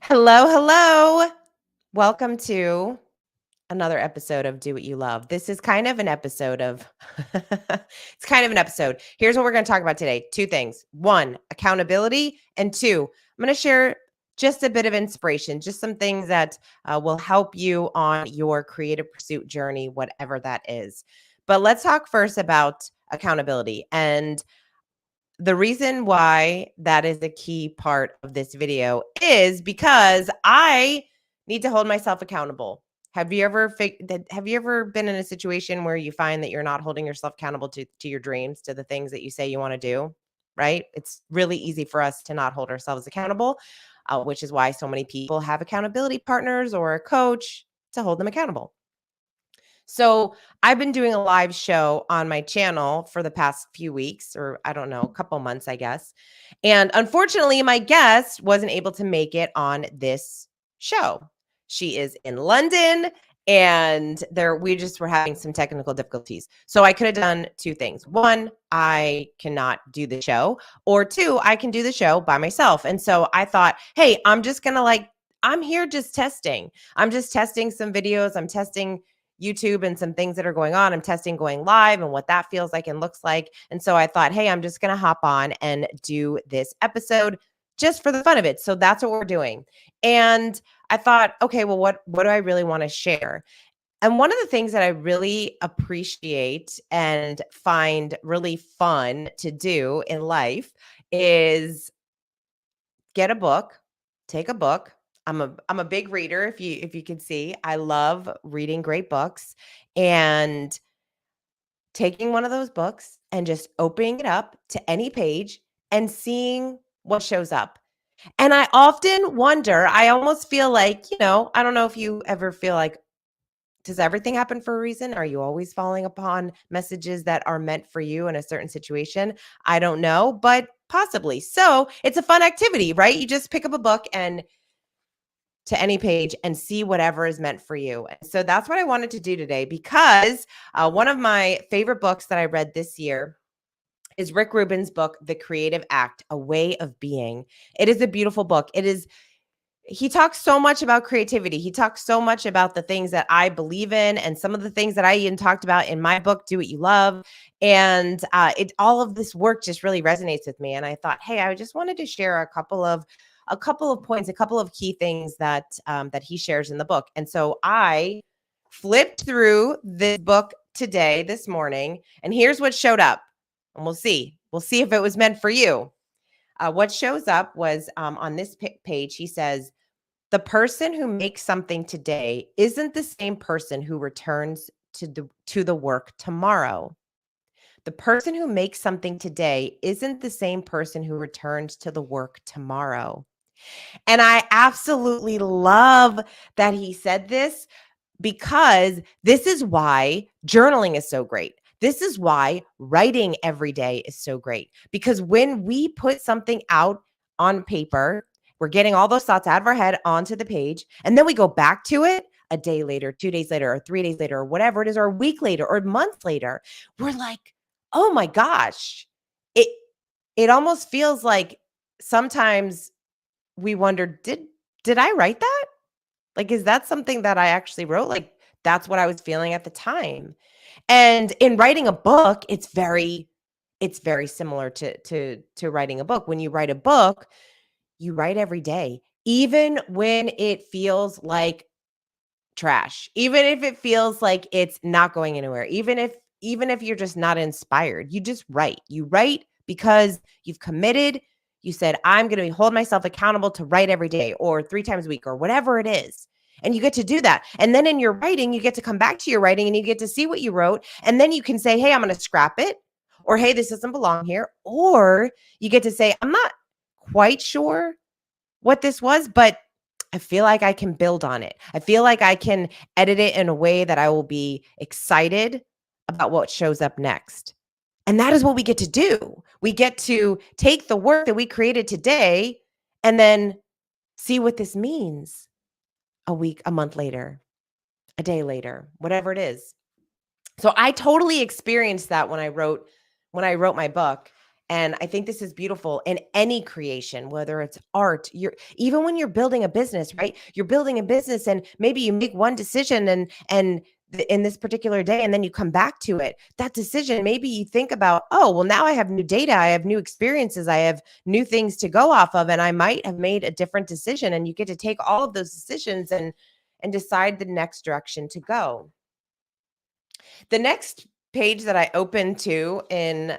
Hello, hello. Welcome to another episode of Do What You Love. This is kind of an episode of it's kind of an episode. Here's what we're going to talk about today. Two things. One, accountability, and two, I'm going to share just a bit of inspiration, just some things that will help you on your creative pursuit journey, whatever that is. But let's talk first about accountability. And the reason why that is a key part of this video is because I need to hold myself accountable. Have you ever been in a situation where you find that you're not holding yourself accountable to your dreams, to the things that you say you want to do, right? It's really easy for us to not hold ourselves accountable, which is why so many people have accountability partners or a coach to hold them accountable. So I've been doing a live show on my channel for the past few weeks, or I don't know, a couple months, I guess. And unfortunately, my guest wasn't able to make it on this show. She is in London and there we just were having some technical difficulties. So I could have done two things. One, I cannot do the show, or two, I can do the show by myself. And so I thought, hey, I'm just going to I'm here just testing. I'm just testing some videos. I'm testing YouTube and some things that are going on. I'm testing going live and what that feels like and looks like. And so I thought, hey, I'm just going to hop on and do this episode just for the fun of it. So that's what we're doing. And I thought, okay, well, what do I really want to share? And one of the things that I really appreciate and find really fun to do in life is get a book, take a book. I'm a big reader if you can see. I love reading great books and taking one of those books and just opening it up to any page and seeing what shows up. And I often wonder, I almost feel like, I don't know if you ever feel like, does everything happen for a reason? Are you always falling upon messages that are meant for you in a certain situation? I don't know, but possibly. So it's a fun activity, right? You just pick up a book and to any page and see whatever is meant for you. And so that's what I wanted to do today because one of my favorite books that I read this year is Rick Rubin's book, The Creative Act, A Way of Being. It is a beautiful book. He talks so much about creativity. He talks so much about the things that I believe in and some of the things that I even talked about in my book, Do What You Love. And all of this work just really resonates with me. And I thought, hey, I just wanted to share a couple of points, a couple of key things that he shares in the book. And so I flipped through this book this morning, and here's what showed up. And we'll see. We'll see if it was meant for you. What shows up was on this page, he says, the person who makes something today isn't the same person who returns to the work tomorrow. The person who makes something today isn't the same person who returns to the work tomorrow. And I absolutely love that he said this because this is why journaling is so great. This is why writing every day is so great because when we put something out on paper, we're getting all those thoughts out of our head onto the page, and then we go back to it a day later, 2 days later, or 3 days later, or whatever it is, or a week later, or a month later. We're like, oh my gosh. It it almost feels like sometimes we wonder, did I write that? Like, is that something that I actually wrote? Like, that's what I was feeling at the time. And in writing a book, it's very similar to writing a book. When you write a book, you write every day, even when it feels like trash, even if it feels like it's not going anywhere, even if you're just not inspired, you just write. You write because you've committed. You said, I'm going to hold myself accountable to write every day or 3 times a week or whatever it is. And you get to do that. And then in your writing, you get to come back to your writing and you get to see what you wrote. And then you can say, hey, I'm going to scrap it. Or, hey, this doesn't belong here. Or you get to say, I'm not quite sure what this was, but I feel like I can build on it. I feel like I can edit it in a way that I will be excited about what shows up next. And that is what we get to do. We get to take the work that we created today and then see what this means a week, a month later, a day later, whatever it is. So I totally experienced that when I wrote my book. And I think this is beautiful in any creation, whether it's art, even when you're building a business, right? You're building a business and maybe you make one decision in this particular day, and then you come back to it. That decision, maybe you think about, oh, well, now I have new data, I have new experiences, I have new things to go off of, and I might have made a different decision. And you get to take all of those decisions and decide the next direction to go. The next page that I opened to in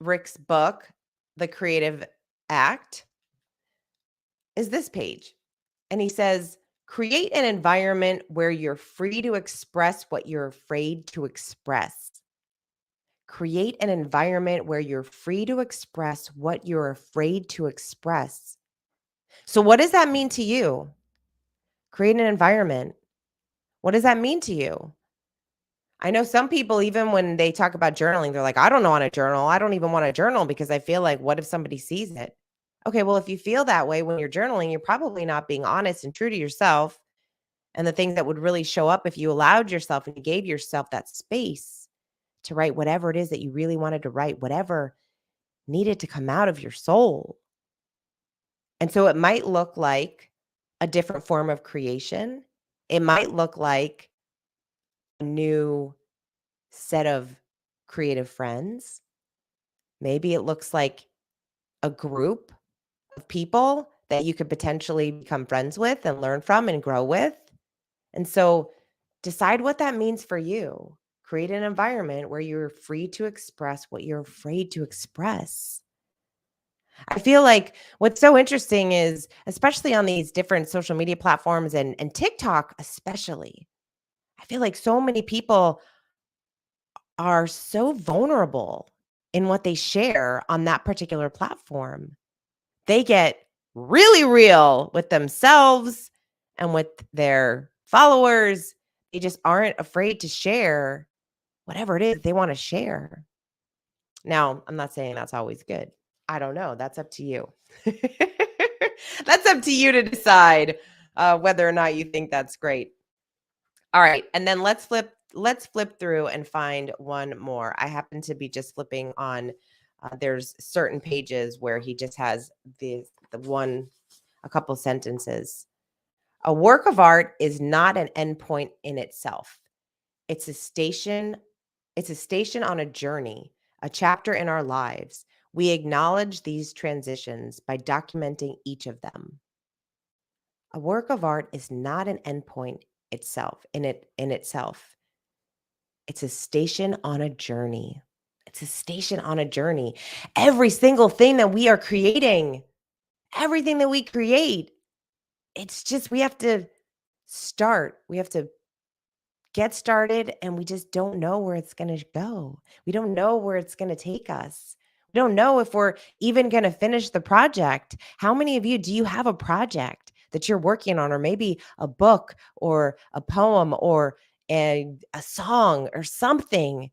Rick's book, The Creative Act, is this page. And he says, create an environment where you're free to express what you're afraid to express. Create an environment where you're free to express what you're afraid to express. So, what does that mean to you? Create an environment. What does that mean to you? I know some people, even when they talk about journaling, they're like, I don't want to journal. I don't even want to journal because I feel like, what if somebody sees it? Okay, well, if you feel that way when you're journaling, you're probably not being honest and true to yourself and the things that would really show up if you allowed yourself and you gave yourself that space to write whatever it is that you really wanted to write, whatever needed to come out of your soul. And so it might look like a different form of creation. It might look like a new set of creative friends. Maybe it looks like a group of people that you could potentially become friends with and learn from and grow with. And so decide what that means for you. Create an environment where you're free to express what you're afraid to express. I feel like what's so interesting is, especially on these different social media platforms and TikTok, especially, I feel like so many people are so vulnerable in what they share on that particular platform. They get really real with themselves and with their followers. They just aren't afraid to share whatever it is they want to share. Now, I'm not saying that's always good. I don't know. That's up to you. That's up to you to decide whether or not you think that's great. All right, and then let's flip through and find one more. I happen to be just flipping on there's certain pages where he just has a couple sentences. A work of art is not an endpoint in itself. It's a station on a journey, a chapter in our lives. We acknowledge these transitions by documenting each of them. A work of art is not an endpoint in itself. It's a station on a journey. It's a station on a journey. Every single thing that we are creating, everything that we create, it's just we have to start. We have to get started, and we just don't know where it's going to go. We don't know where it's going to take us. We don't know if we're even going to finish the project. How many of you do you have a project that you're working on, or maybe a book or a poem or a song or something?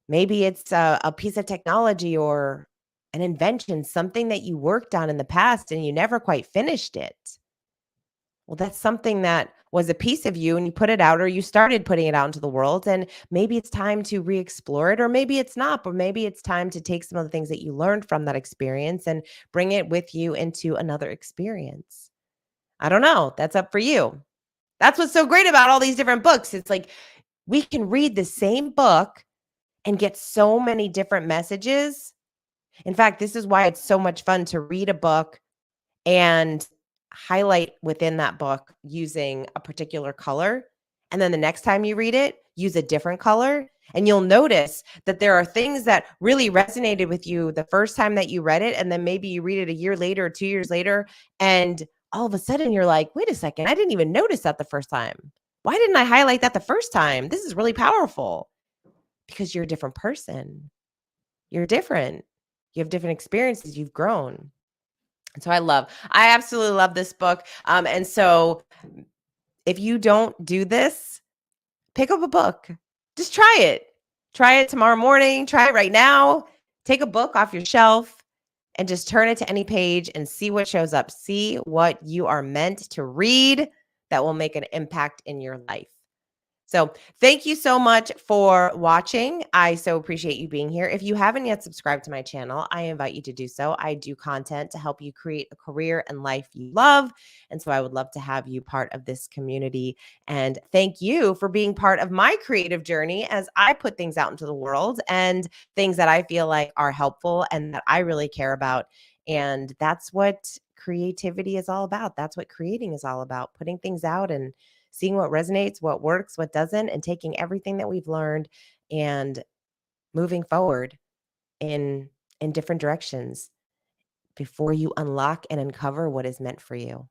Maybe it's a piece of technology or an invention, something that you worked on in the past and you never quite finished it. Well, that's something that was a piece of you and you put it out, or you started putting it out into the world, and maybe it's time to re-explore it, or maybe it's not, but maybe it's time to take some of the things that you learned from that experience and bring it with you into another experience. I don't know. That's up for you. That's what's so great about all these different books. It's like we can read the same book and get so many different messages. In fact, this is why it's so much fun to read a book and highlight within that book using a particular color. And then the next time you read it, use a different color. And you'll notice that there are things that really resonated with you the first time that you read it. And then maybe you read it a year later or 2 years later. And all of a sudden you're like, wait a second, I didn't even notice that the first time. Why didn't I highlight that the first time? This is really powerful because you're a different person. You're different. You have different experiences. You've grown. And so I absolutely love this book. And so if you don't do this, pick up a book. Just try it. Try it tomorrow morning. Try it right now. Take a book off your shelf and just turn it to any page and see what shows up. See what you are meant to read that will make an impact in your life. So, thank you so much for watching. I so appreciate you being here. If you haven't yet subscribed to my channel, I invite you to do so. I do content to help you create a career and life you love. And so I would love to have you part of this community. And thank you for being part of my creative journey as I put things out into the world and things that I feel like are helpful and that I really care about. And that's what creativity is all about. That's what creating is all about, putting things out and seeing what resonates, what works, what doesn't, and taking everything that we've learned and moving forward in different directions before you unlock and uncover what is meant for you.